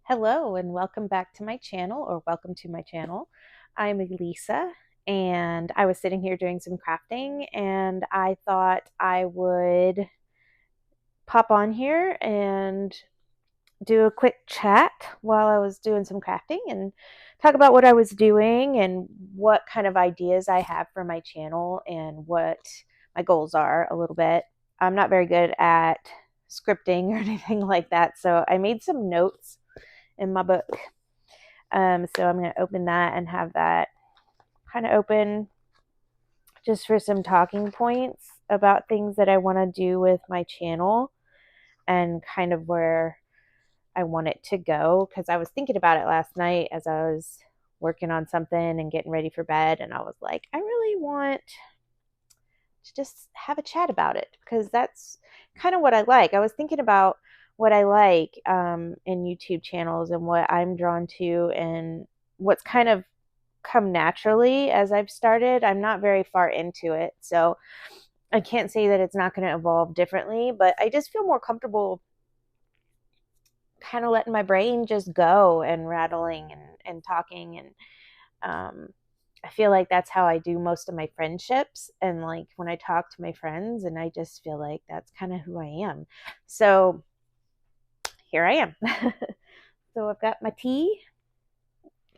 Hello and welcome back to my channel, or welcome to my channel. I'm Elisa and I was sitting here doing some crafting and I thought I would pop on here and do a quick chat while I was doing some crafting and talk about what I was doing and what kind of ideas I have for my channel and what my goals are a little bit. I'm not very good at scripting or anything like that, so I made some notes in my book. So I'm going to open that and have that kind of open just for some talking points about things that I want to do with my channel and kind of where I want it to go. Because I was thinking about it last night as I was working on something and getting ready for bed. And I was like, I really want to just have a chat about it because that's kind of what I like. I was thinking about what I like in YouTube channels and what I'm drawn to and what's kind of come naturally as I've started. I'm not very far into it, so I can't say that it's not going to evolve differently, but I just feel more comfortable kind of letting my brain just go and rattling and talking. And I feel like that's how I do most of my friendships. And like when I talk to my friends, and I just feel like that's kind of who I am. So here I am. So I've got my tea.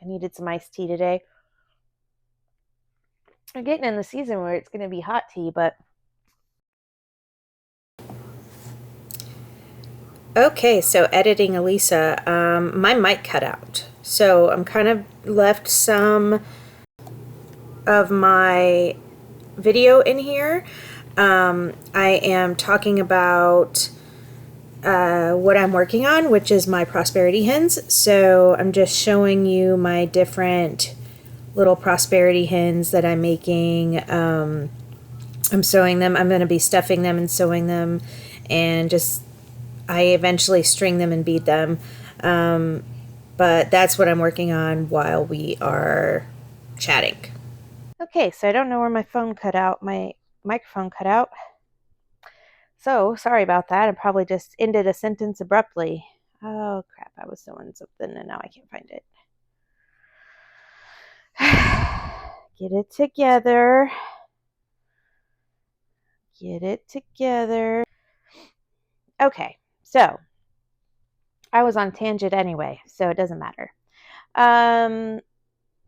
I needed some iced tea today. We're getting in the season where it's going to be hot tea, but okay, so editing Elisa, my mic cut out. So I'm kind of left some of my video in here. I am talking about what I'm working on, which is my prosperity hens. So I'm just showing you my different little prosperity hens that I'm making. I'm sewing them. I'm going to be stuffing them and sewing them, and just I eventually string them and bead them. But that's what I'm working on while we are chatting. Okay, so I don't know where my phone cut out. My microphone cut out. So sorry about that. I probably just ended a sentence abruptly. Oh crap, I was sewing something and now I can't find it. Get it together. Get it together. Okay, so I was on tangent anyway, so it doesn't matter.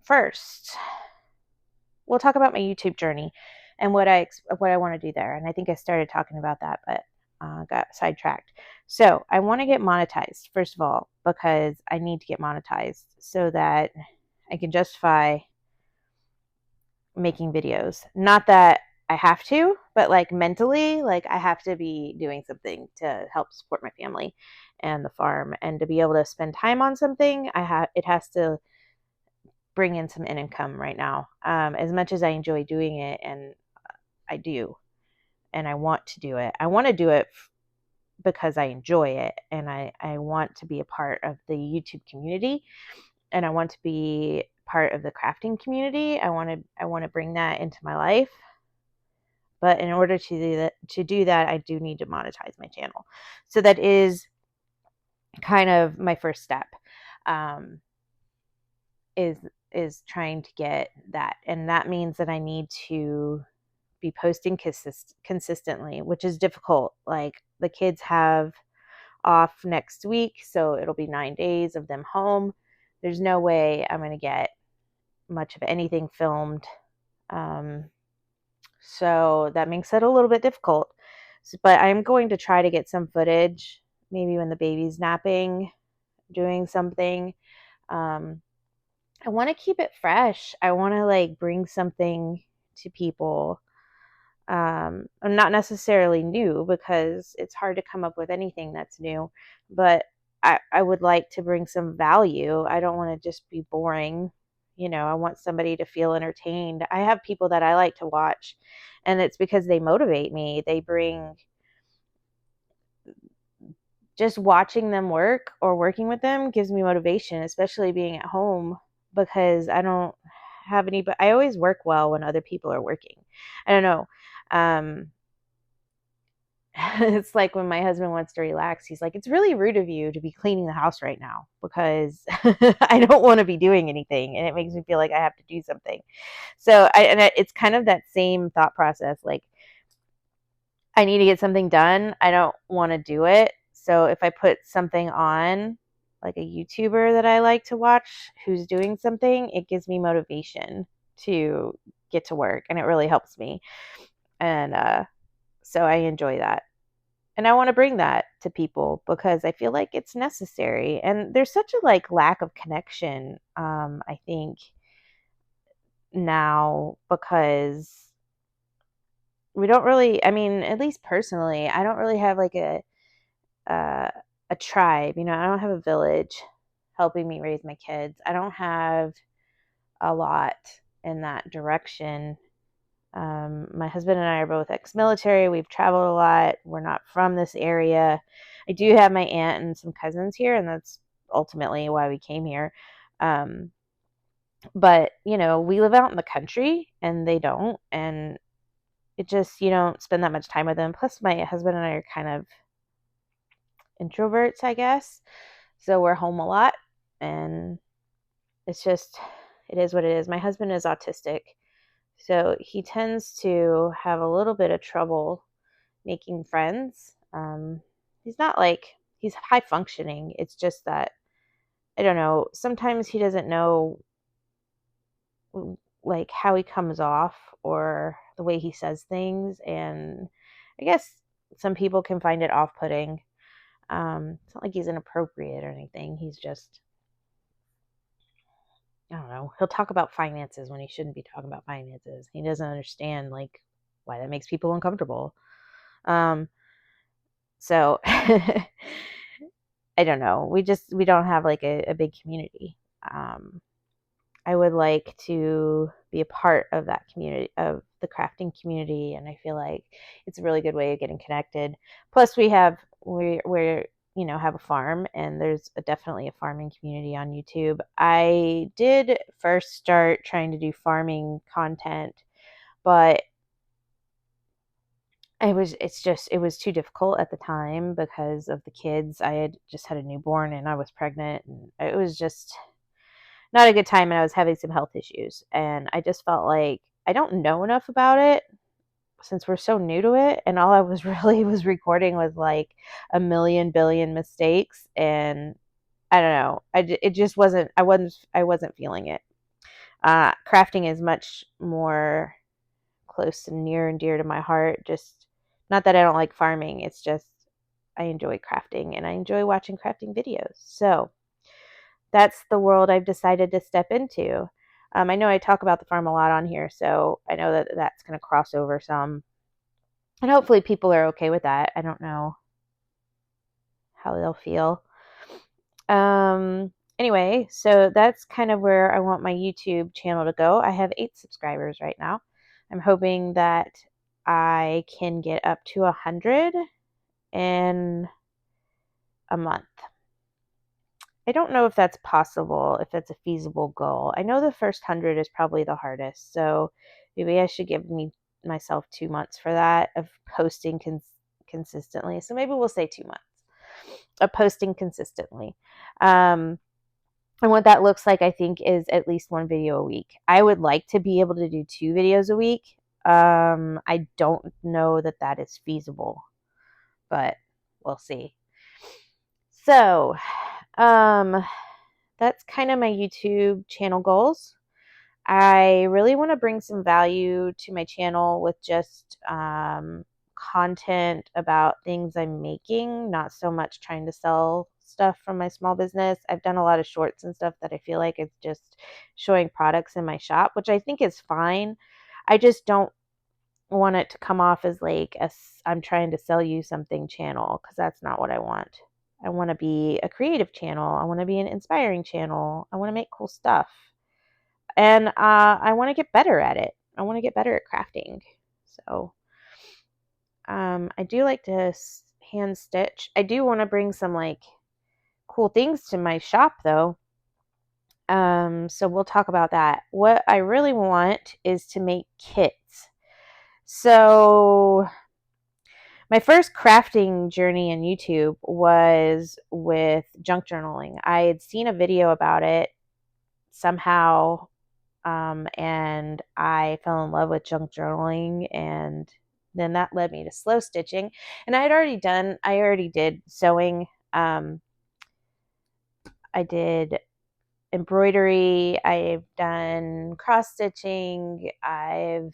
First, we'll talk about my YouTube journey and what I want to do there. And I think I started talking about that, but got sidetracked. So I want to get monetized, first of all, because I need to get monetized so that I can justify making videos. Not that I have to, but like mentally, like I have to be doing something to help support my family and the farm, and to be able to spend time on something, it has to bring in some income right now. As much as I enjoy doing it, and I do, and I want to do it, I want to do it because I enjoy it, and I want to be a part of the YouTube community, and I want to be part of the crafting community. I want to bring that into my life. But in order to do that, I do need to monetize my channel. So that is kind of my first step. Is trying to get that, and that means that I need to be posting consistently, which is difficult. Like the kids have off next week, so it'll be 9 days of them home. There's no way I'm going to get much of anything filmed. So that makes it a little bit difficult. But I'm going to try to get some footage, maybe when the baby's napping, doing something. I want to keep it fresh. I want to like bring something to people. Not necessarily new, because it's hard to come up with anything that's new, but I would like to bring some value. I don't want to just be boring. I want somebody to feel entertained. I have people that I like to watch, and it's because they motivate me. They bring, just watching them work or working with them gives me motivation, especially being at home, because I don't have any, but I always work well when other people are working. I don't know. It's like when my husband wants to relax, he's like, it's really rude of you to be cleaning the house right now because I don't want to be doing anything. And it makes me feel like I have to do something. So it's kind of that same thought process. Like, I need to get something done. I don't want to do it. So if I put something on, like a YouTuber that I like to watch who's doing something, it gives me motivation to get to work, and it really helps me. And so I enjoy that. And I want to bring that to people because I feel like it's necessary. And there's such a like lack of connection, I think now, because we don't really, I mean, at least personally, I don't really have like uh, a tribe. You know, I don't have a village helping me raise my kids. I don't have a lot in that direction. My husband and I are both ex-military. We've traveled a lot. We're not from this area. I do have my aunt and some cousins here, and that's ultimately why we came here. Um, but you know, we live out in the country, and they don't, and it just, you don't spend that much time with them. Plus, my husband and I are kind of introverts, I guess. So we're home a lot, and it's just, it is what it is. My husband is autistic, so he tends to have a little bit of trouble making friends. He's not like, he's high functioning. It's just that, I don't know, sometimes he doesn't know like how he comes off or the way he says things. And I guess some people can find it off putting. It's not like he's inappropriate or anything. He's just, I don't know, he'll talk about finances when he shouldn't be talking about finances. He doesn't understand like why that makes people uncomfortable. Um, so I don't know. We don't have like a big community. Um, I would like to be a part of that community, of the crafting community, and I feel like it's a really good way of getting connected. Plus, we're you know, have a farm, and there's definitely a farming community on YouTube. I did first start trying to do farming content, but it was too difficult at the time because of the kids. I had just had a newborn and I was pregnant, and it was just not a good time, and I was having some health issues, and I just felt like I don't know enough about it since we're so new to it, and all I was really was recording was like a million billion mistakes, and I don't know. It just wasn't, I wasn't feeling it. Crafting is much more close and near and dear to my heart. Just not that I don't like farming. It's just I enjoy crafting, and I enjoy watching crafting videos. So that's the world I've decided to step into. I know I talk about the farm a lot on here, so I know that that's going to cross over some. And hopefully people are okay with that. I don't know how they'll feel. Anyway, so that's kind of where I want my YouTube channel to go. I have 8 subscribers right now. I'm hoping that I can get up to 100 in a month. I don't know if that's possible, if that's a feasible goal. I know the first 100 is probably the hardest, so maybe I should give myself 2 months for that of posting consistently. So maybe we'll say 2 months of posting consistently. And what that looks like, I think, is at least 1 video a week. I would like to be able to do 2 videos a week. I don't know that that is feasible, but we'll see. So, that's kind of my YouTube channel goals. I really want to bring some value to my channel with just content about things I'm making, not so much trying to sell stuff from my small business. I've done a lot of shorts and stuff that I feel like it's just showing products in my shop, which I think is fine. I just don't want it to come off as like I'm trying to sell you something channel, because that's not what I want. I want to be a creative channel. I want to be an inspiring channel. I want to make cool stuff. And I want to get better at it. I want to get better at crafting. So I do like to hand stitch. I do want to bring some like cool things to my shop though. So we'll talk about that. What I really want is to make kits. So My first crafting journey in YouTube was with junk journaling. I had seen a video about it somehow, and I fell in love with junk journaling, and then that led me to slow stitching. And I already did sewing. I did embroidery. I've done cross stitching. I've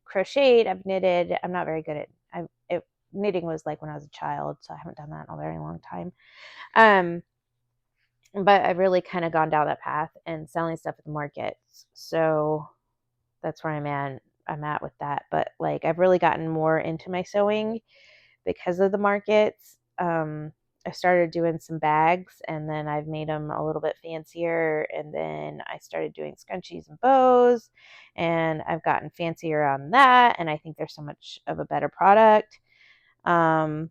crocheted. I've knitted. I'm not very good at. Knitting was like when I was a child, so I haven't done that in a very long time. Um, but I've really kind of gone down that path and selling stuff at the markets. So that's where I'm at with that. But like I've really gotten more into my sewing because of the markets. I started doing some bags, and then I've made them a little bit fancier, and then I started doing scrunchies and bows, and I've gotten fancier on that, and I think they're so much of a better product. And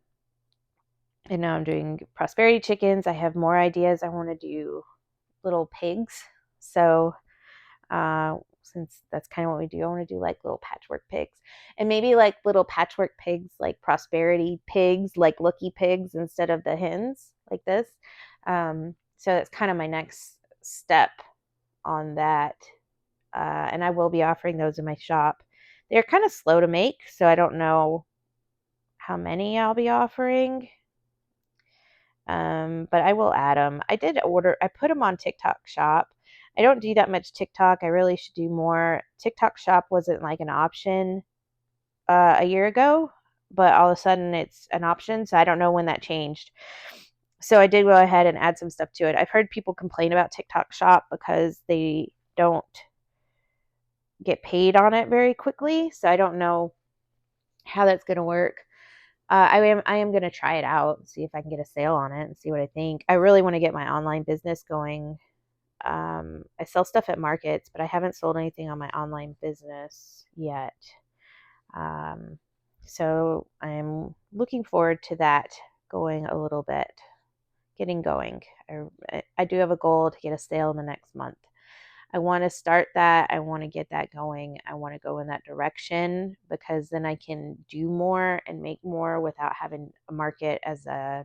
now I'm doing prosperity chickens. I have more ideas. I want to do little pigs. So since that's kind of what we do, I want to do like little patchwork pigs, and maybe like little patchwork pigs, like prosperity pigs, like looky pigs instead of the hens like this. So that's kind of my next step on that. And I will be offering those in my shop. They're kind of slow to make, so I don't know how many I'll be offering. But I will add them. I put them on TikTok shop. I don't do that much TikTok. I really should do more. TikTok shop wasn't like an option a year ago, but all of a sudden it's an option. So I don't know when that changed. So I did go ahead and add some stuff to it. I've heard people complain about TikTok shop because they don't get paid on it very quickly. So I don't know how that's going to work. I am going to try it out, see if I can get a sale on it and see what I think. I really want to get my online business going. I sell stuff at markets, but I haven't sold anything on my online business yet. So I'm looking forward to that going a little bit, getting going. I do have a goal to get a sale in the next month. I want to start that. I want to get that going. I want to go in that direction because then I can do more and make more without having a market as a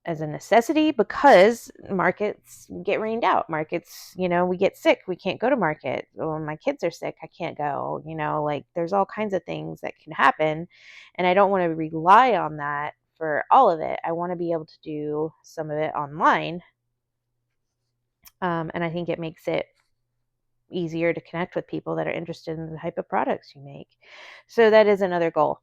necessity, because markets get rained out. Markets, we get sick. We can't go to market. When my kids are sick, I can't go. Like there's all kinds of things that can happen. And I don't want to rely on that for all of it. I want to be able to do some of it online. And I think it makes it easier to connect with people that are interested in the type of products you make. So that is another goal,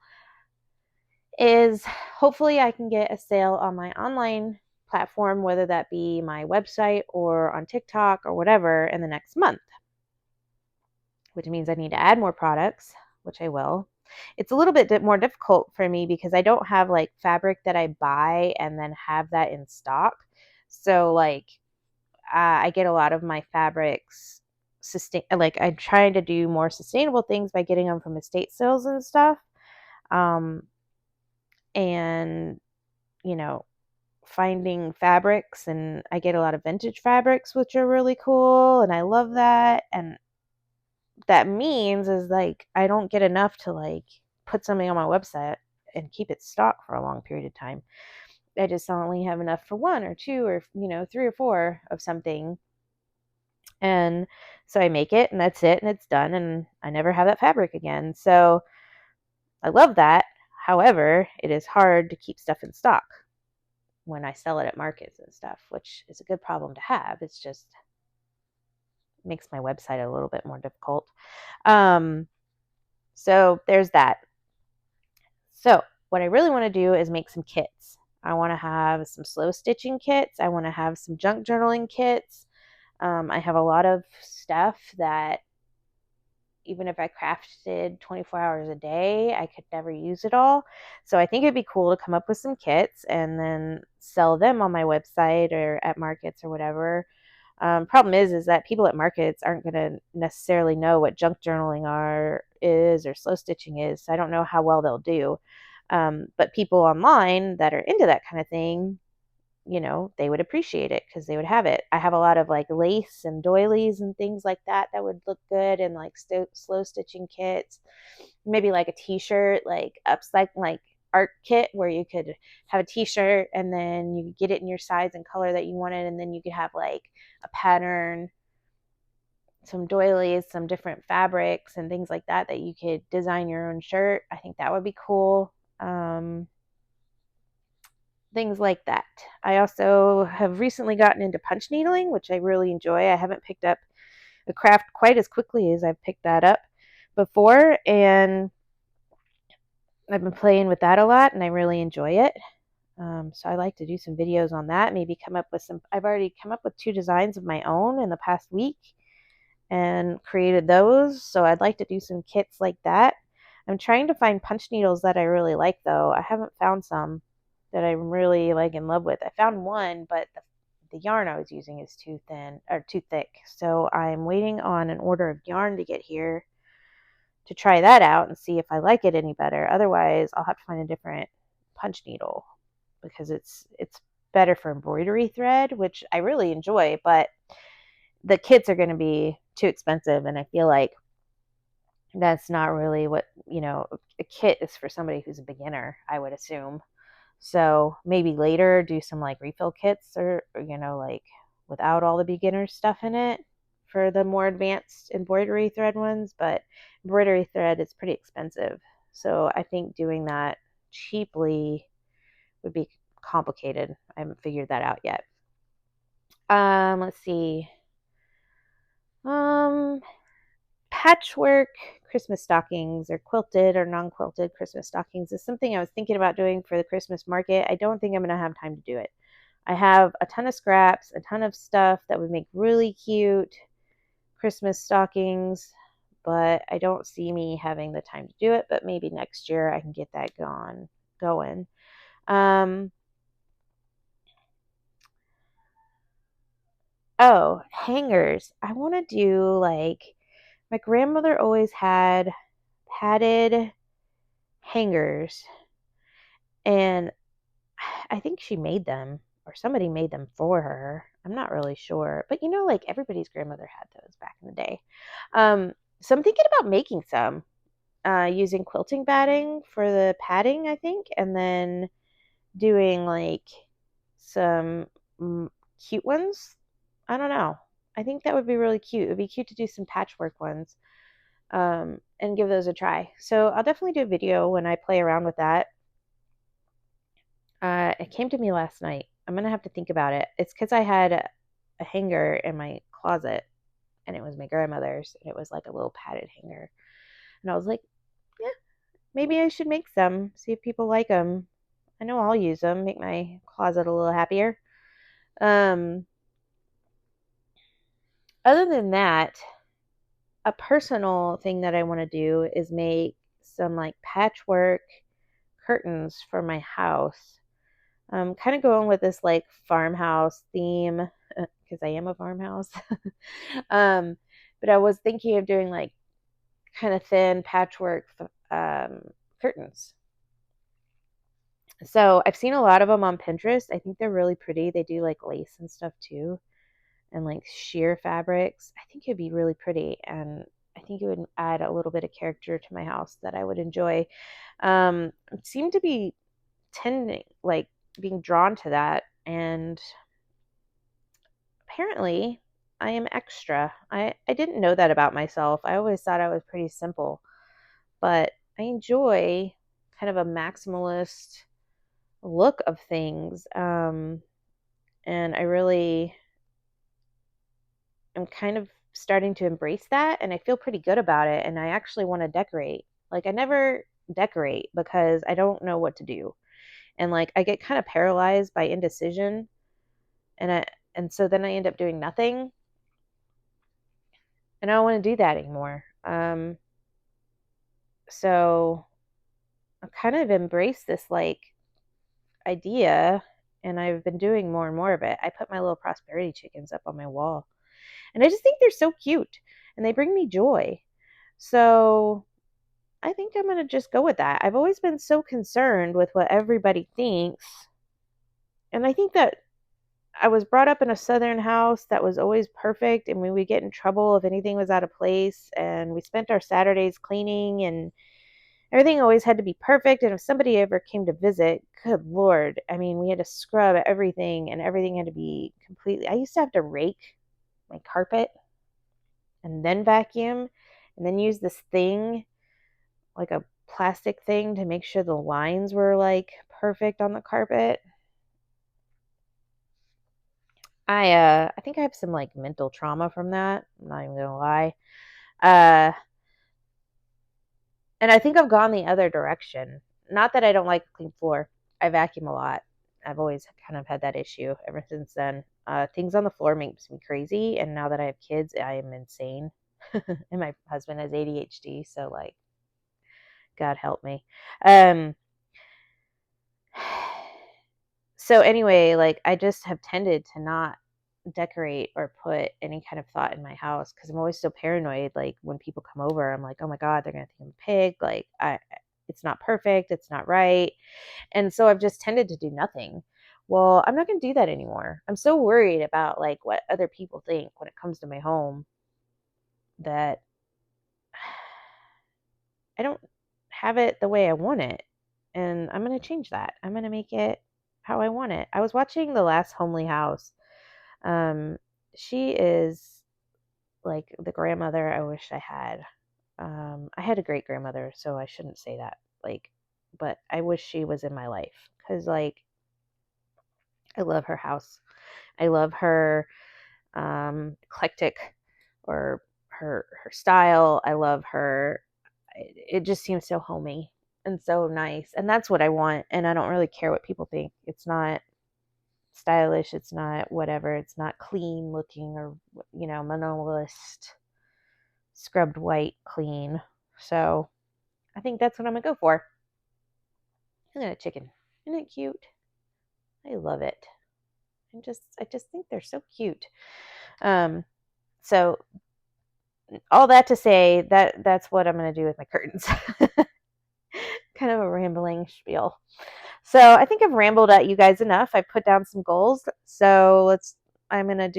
is hopefully I can get a sale on my online platform, whether that be my website or on TikTok or whatever, in the next month, which means I need to add more products, which I will. It's a little bit more difficult for me because I don't have like fabric that I buy and then have that in stock. So like I get a lot of my fabrics like I'm trying to do more sustainable things by getting them from estate sales and stuff. And finding fabrics, and I get a lot of vintage fabrics, which are really cool, and I love that. And that means is like I don't get enough to like put something on my website and keep it stocked for a long period of time. I just only have enough for one or two or 3 or 4 of something. And so I make it and that's it and it's done and I never have that fabric again. So I love that. However, it is hard to keep stuff in stock when I sell it at markets and stuff, which is a good problem to have. It's just makes my website a little bit more difficult. So there's that. So what I really want to do is make some kits. I want to have some slow stitching kits. I want to have some junk journaling kits. I have a lot of stuff that even if I crafted 24 hours a day, I could never use it all. So I think it'd be cool to come up with some kits and then sell them on my website or at markets or whatever. Problem is that people at markets aren't going to necessarily know what junk journaling is or slow stitching is. So I don't know how well they'll do. But people online that are into that kind of thing they would appreciate it because they would have it. I have a lot of like lace and doilies and things like that that would look good, and like slow stitching kits. Maybe like a t-shirt, like like art kit where you could have a t-shirt and then you could get it in your size and color that you wanted, and then you could have like a pattern, some doilies, some different fabrics and things like that you could design your own shirt. I think that would be cool. Things like that. I also have recently gotten into punch needling, which I really enjoy. I haven't picked up a craft quite as quickly as I've picked that up before, and I've been playing with that a lot, and I really enjoy it. So I like to do some videos on that, maybe come up with some. I've already come up with 2 designs of my own in the past week and created those. So I'd like to do some kits like that. I'm trying to find punch needles that I really like, though. I haven't found some that I'm really like in love with. I found one, but the yarn I was using is too thin or too thick. So I'm waiting on an order of yarn to get here to try that out and see if I like it any better. Otherwise, I'll have to find a different punch needle because it's better for embroidery thread, which I really enjoy, but the kits are going to be too expensive, and I feel like that's not really what, a kit is for somebody who's a beginner, I would assume. So maybe later do some like refill kits or like without all the beginner stuff in it for the more advanced embroidery thread ones. But embroidery thread is pretty expensive. So I think doing that cheaply would be complicated. I haven't figured that out yet. Let's see. Patchwork Christmas stockings or quilted or non-quilted Christmas stockings is something I was thinking about doing for the Christmas market. I don't think I'm going to have time to do it. I have a ton of scraps, a ton of stuff that would make really cute Christmas stockings, but I don't see me having the time to do it. But maybe next year I can get that going. Oh, hangers. I want to do like my grandmother always had padded hangers, and I think she made them or somebody made them for her. I'm not really sure, but like everybody's grandmother had those back in the day. So I'm thinking about making some using quilting batting for the padding, I think, and then doing like some cute ones. I don't know. I think that would be really cute. It would be cute to do some patchwork ones and give those a try. So I'll definitely do a video when I play around with that. It came to me last night. I'm gonna have to think about it. It's because I had a hanger in my closet, and it was my grandmother's, and it was like a little padded hanger. And I was like, yeah, maybe I should make some, see if people like them. I know I'll use them, make my closet a little happier. Other than that, a personal thing that I want to do is make some like patchwork curtains for my house. I'm kind of going with this like farmhouse theme because I am a farmhouse. um, but I was thinking of doing like kind of thin patchwork curtains. So I've seen a lot of them on Pinterest. I think they're really pretty. They do like lace and stuff too, and like sheer fabrics. I think it'd be really pretty, and I think it would add a little bit of character to my house that I would enjoy. Seem to be tending like being drawn to that, and apparently I am extra. I didn't know that about myself. I always thought I was pretty simple, but I enjoy kind of a maximalist look of things. And I really am kind of starting to embrace that, and I feel pretty good about it. And I actually want to decorate. Like, I never decorate because I don't know what to do. And like, I get kind of paralyzed by indecision, and so then I end up doing nothing, and I don't want to do that anymore. So I kind of embraced this like idea, and I've been doing more and more of it. I put my little prosperity chickens up on my wall, and I just think they're so cute, and they bring me joy. So I think I'm going to just go with that. I've always been so concerned with what everybody thinks, and I think that I was brought up in a Southern house that was always perfect, and we would get in trouble if anything was out of place. And we spent our Saturdays cleaning, and everything always had to be perfect. And if somebody ever came to visit, good Lord, I mean, we had to scrub everything, and everything had to be completely. I used to have to rake my carpet and then vacuum and then use this thing, like a plastic thing, to make sure the lines were like perfect on the carpet. I think I have some like mental trauma from that. I'm not even gonna lie. Uh and I think I've gone the other direction. Not that I don't like a clean floor. I vacuum a lot. I've always kind of had that issue ever since then. Things on the floor makes me crazy, and now that I have kids, I am insane. And my husband has ADHD, so like God help me. Um so anyway, like I just have tended to not decorate or put any kind of thought in my house because I'm always so paranoid. Like when people come over, I'm like, oh my God, they're gonna think I'm a pig. Like it's not perfect, it's not right. And so I've just tended to do nothing. Well, I'm not gonna do that anymore. I'm so worried about like what other people think when it comes to my home that I don't have it the way I want it. And I'm gonna change that. I'm gonna make it how I want it. I was watching The Last Homely House. Um, she is like the grandmother I wish I had. I had a great grandmother, so I shouldn't say that. Like, but I wish she was in my life because, like, I love her house. I love her eclectic or her style. I love her. It just seems so homey and so nice, and that's what I want. And I don't really care what people think. It's not stylish. It's not whatever. It's not clean looking or minimalist scrubbed white clean. So I think that's what I'm gonna go for. Look at that chicken. Isn't it cute? I love it. I just think they're so cute. Um, so all that to say that that's what I'm gonna do with my curtains. Kind of a rambling spiel. So I think I've rambled at you guys enough. I put down some goals. So I'm gonna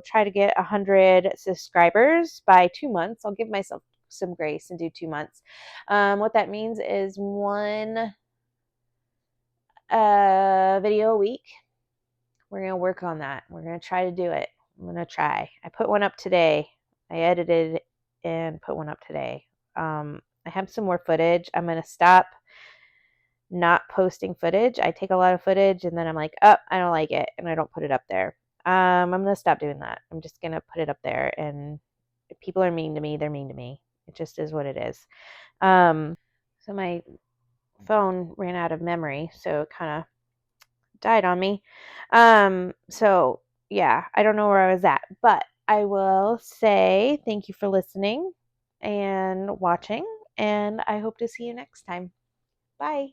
try to get 100 subscribers by 2 months. I'll give myself some grace and do 2 months. What that means is one video a week. We're gonna work on that. We're gonna try to do it. I'm gonna try. I put one up today. I edited and put one up today. I have some more footage. I'm gonna stop not posting footage. I take a lot of footage and then I'm like, oh, I don't like it, and I don't put it up there. I'm gonna stop doing that. I'm just gonna put it up there, and if people are mean to me, they're mean to me. It just is what it is. So my phone ran out of memory, so it kind of died on me. So yeah, I don't know where I was at, but I will say thank you for listening and watching, and I hope to see you next time. Bye.